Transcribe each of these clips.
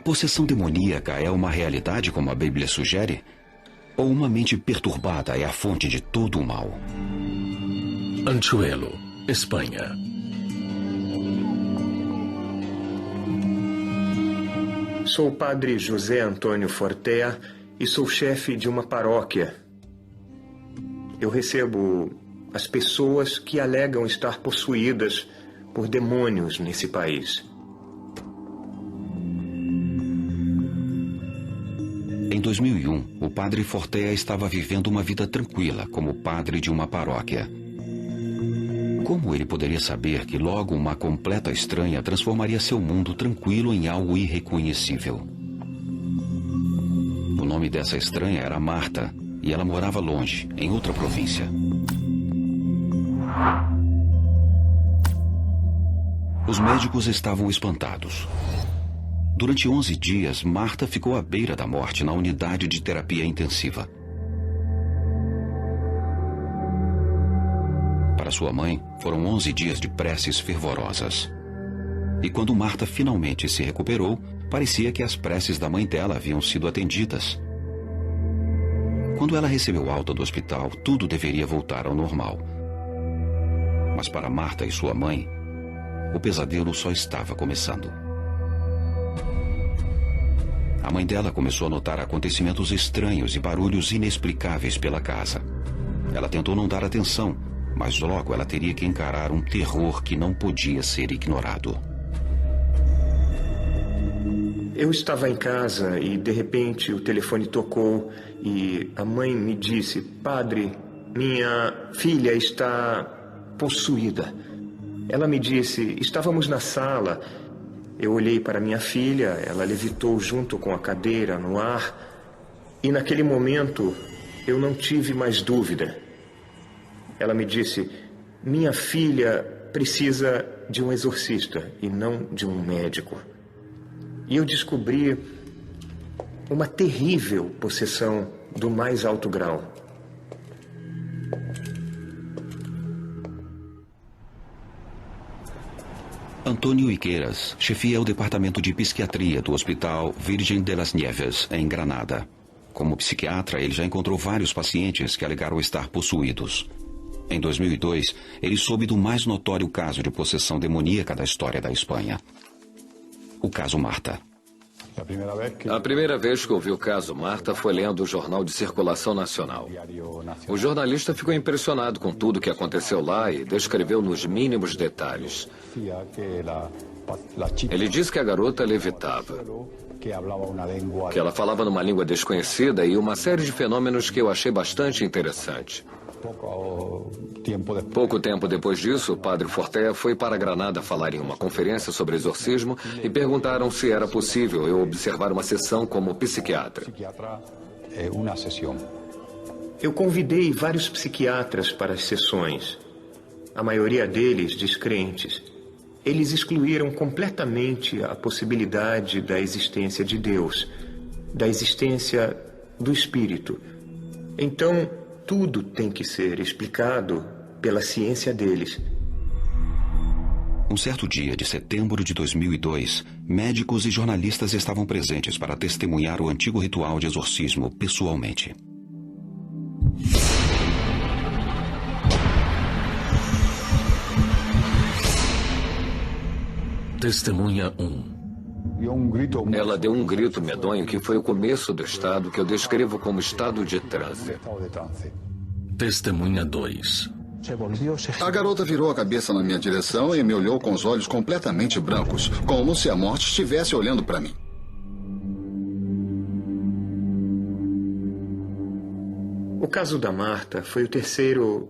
possessão demoníaca é uma realidade como a Bíblia sugere? Ou uma mente perturbada é a fonte de todo o mal? Anchuelo, Espanha. Sou o padre José Antônio Fortea e sou chefe de uma paróquia. Eu recebo as pessoas que alegam estar possuídas por demônios nesse país. Em 2001, o padre Fortea estava vivendo uma vida tranquila como padre de uma paróquia. Como ele poderia saber que logo uma completa estranha transformaria seu mundo tranquilo em algo irreconhecível? O nome dessa estranha era Marta, e ela morava longe, em outra província. Os médicos estavam espantados. Durante 11 dias, Marta ficou à beira da morte na unidade de terapia intensiva. Para sua mãe, foram 11 dias de preces fervorosas. E quando Marta finalmente se recuperou, parecia que as preces da mãe dela haviam sido atendidas. Quando ela recebeu alta do hospital, tudo deveria voltar ao normal. Mas para Marta e sua mãe, o pesadelo só estava começando. A mãe dela começou a notar acontecimentos estranhos e barulhos inexplicáveis pela casa. Ela tentou não dar atenção, mas logo ela teria que encarar um terror que não podia ser ignorado. Eu estava em casa e, de repente, o telefone tocou e a mãe me disse: "Padre, minha filha está possuída." Ela me disse: "Estávamos na sala." Eu olhei para minha filha, ela levitou junto com a cadeira no ar e, naquele momento, eu não tive mais dúvida. Ela me disse: "Minha filha precisa de um exorcista e não de um médico." E eu descobri uma terrível possessão do mais alto grau. Antônio Iqueiras chefia o departamento de psiquiatria do Hospital Virgen de las Nieves, em Granada. Como psiquiatra, ele já encontrou vários pacientes que alegaram estar possuídos. Em 2002, ele soube do mais notório caso de possessão demoníaca da história da Espanha. O caso Marta. A primeira vez que ouvi o caso Marta foi lendo o jornal de circulação nacional. O jornalista ficou impressionado com tudo que aconteceu lá e descreveu nos mínimos detalhes. Ele disse que a garota levitava, que ela falava numa língua desconhecida e uma série de fenômenos que eu achei bastante interessante. Pouco tempo depois disso, o padre Fortea foi para Granada falar em uma conferência sobre exorcismo e perguntaram se era possível eu observar uma sessão como psiquiatra. Eu convidei vários psiquiatras para as sessões, a maioria deles descrentes. Eles excluíram completamente a possibilidade da existência de Deus, da existência do Espírito. Então, tudo tem que ser explicado pela ciência deles. Um certo dia de setembro de 2002, médicos e jornalistas estavam presentes para testemunhar o antigo ritual de exorcismo pessoalmente. Testemunha 1. Ela deu um grito medonho que foi o começo do estado que eu descrevo como estado de transe. Testemunha 2. A garota virou a cabeça na minha direção e me olhou com os olhos completamente brancos, como se a morte estivesse olhando para mim. O caso da Marta foi o terceiro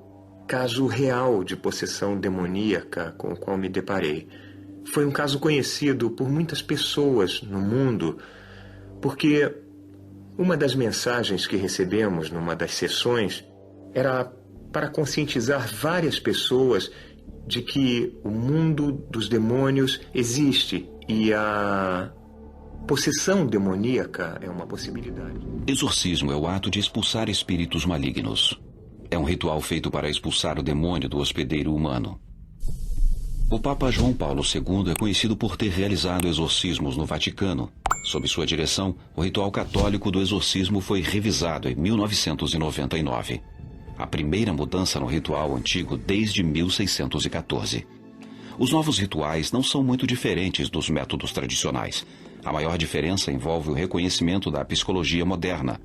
caso real de possessão demoníaca com o qual me deparei. Foi um caso conhecido por muitas pessoas no mundo, porque uma das mensagens que recebemos numa das sessões era para conscientizar várias pessoas de que o mundo dos demônios existe e a possessão demoníaca é uma possibilidade. Exorcismo é o ato de expulsar espíritos malignos. É um ritual feito para expulsar o demônio do hospedeiro humano. O Papa João Paulo II é conhecido por ter realizado exorcismos no Vaticano, Sob sua direção, o ritual católico do exorcismo foi revisado em 1999. A primeira mudança no ritual antigo desde 1614. Os novos rituais não são muito diferentes dos métodos tradicionais. A maior diferença envolve o reconhecimento da psicologia moderna.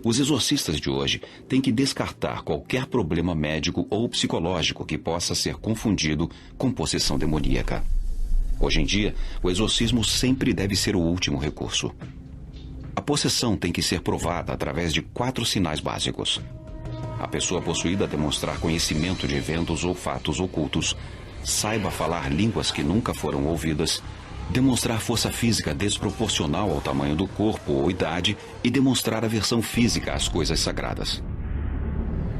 Os exorcistas de hoje têm que descartar qualquer problema médico ou psicológico que possa ser confundido com possessão demoníaca. Hoje em dia, o exorcismo sempre deve ser o último recurso. A possessão tem que ser provada através de 4 sinais básicos. A pessoa possuída demonstrar conhecimento de eventos ou fatos ocultos, saiba falar línguas que nunca foram ouvidas, demonstrar força física desproporcional ao tamanho do corpo ou idade e demonstrar aversão física às coisas sagradas.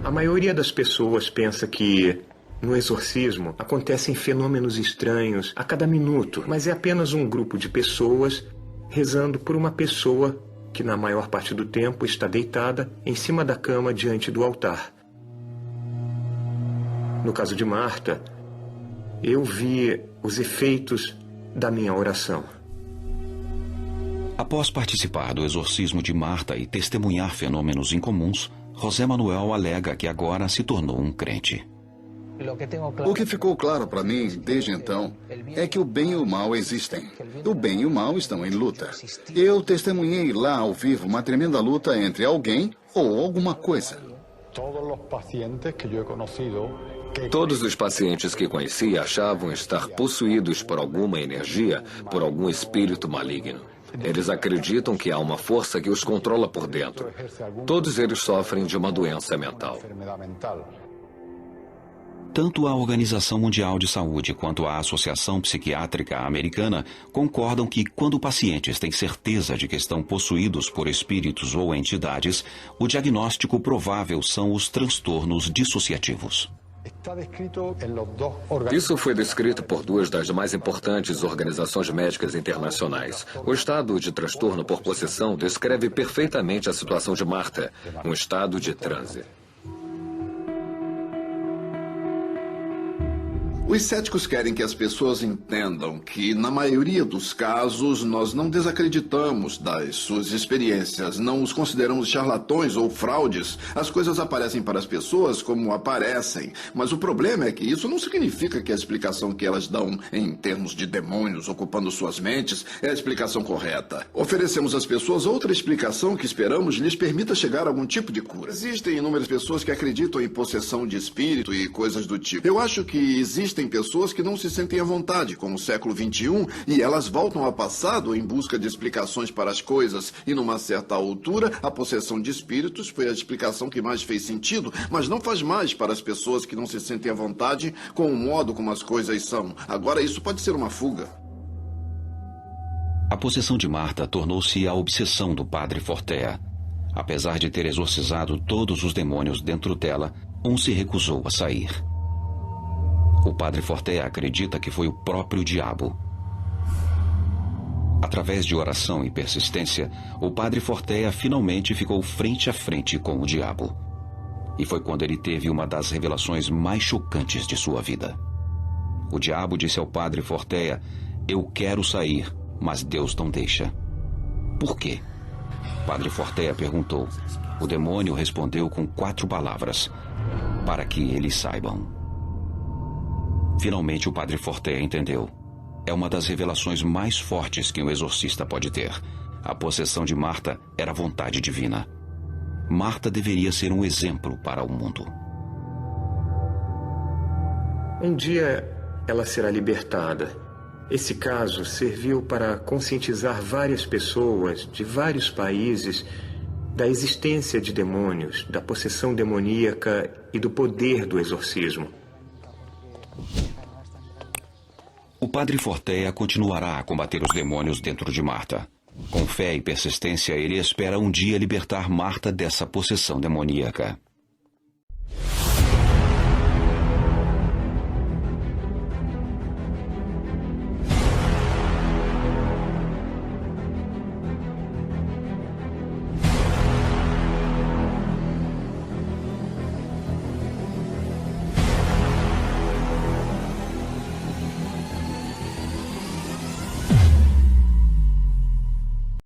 A maioria das pessoas pensa que no exorcismo acontecem fenômenos estranhos a cada minuto, mas é apenas um grupo de pessoas rezando por uma pessoa que na maior parte do tempo está deitada em cima da cama diante do altar. No caso de Marta, eu vi os efeitos da minha oração. Após participar do exorcismo de Marta e testemunhar fenômenos incomuns, José Manuel alega que agora se tornou um crente. O que ficou claro para mim desde então é que o bem e o mal existem. O bem e o mal estão em luta. Eu testemunhei lá ao vivo uma tremenda luta entre alguém ou alguma coisa. Todos os pacientes que conheci achavam estar possuídos por alguma energia, por algum espírito maligno. Eles acreditam que há uma força que os controla por dentro. Todos eles sofrem de uma doença mental. Tanto a Organização Mundial de Saúde quanto a Associação Psiquiátrica Americana concordam que, quando pacientes têm certeza de que estão possuídos por espíritos ou entidades, o diagnóstico provável são os transtornos dissociativos. Isso foi descrito por 2 das mais importantes organizações médicas internacionais. O estado de transtorno por possessão descreve perfeitamente a situação de Marta, um estado de transe. Os céticos querem que as pessoas entendam que, na maioria dos casos, nós não desacreditamos das suas experiências, não os consideramos charlatões ou fraudes. As coisas aparecem para as pessoas como aparecem, mas o problema é que isso não significa que a explicação que elas dão em termos de demônios ocupando suas mentes é a explicação correta. Oferecemos às pessoas outra explicação que esperamos lhes permita chegar a algum tipo de cura. Existem inúmeras pessoas que acreditam em possessão de espírito e coisas do tipo. Eu acho que existem pessoas que não se sentem à vontade com o século XXI e elas voltam ao passado em busca de explicações para as coisas. E numa certa altura, a possessão de espíritos foi a explicação que mais fez sentido, mas não faz mais para as pessoas que não se sentem à vontade com o modo como as coisas são. Agora, isso pode ser uma fuga. A possessão de Marta tornou-se a obsessão do padre Fortea. Apesar de ter exorcizado todos os demônios dentro dela, um se recusou a sair. O padre Fortea acredita que foi o próprio diabo. Através de oração e persistência, o padre Fortea finalmente ficou frente a frente com o diabo. E foi quando ele teve uma das revelações mais chocantes de sua vida. O diabo disse ao padre Fortea: "Eu quero sair, mas Deus não deixa." "Por quê?" Padre Fortea perguntou. O demônio respondeu com 4 palavras: "Para que eles saibam." Finalmente o padre Fortea entendeu. É uma das revelações mais fortes que um exorcista pode ter. A possessão de Marta era vontade divina. Marta deveria ser um exemplo para o mundo. Um dia ela será libertada. Esse caso serviu para conscientizar várias pessoas de vários países da existência de demônios, da possessão demoníaca e do poder do exorcismo. O padre Fortea continuará a combater os demônios dentro de Marta. Com fé e persistência, ele espera um dia libertar Marta dessa possessão demoníaca.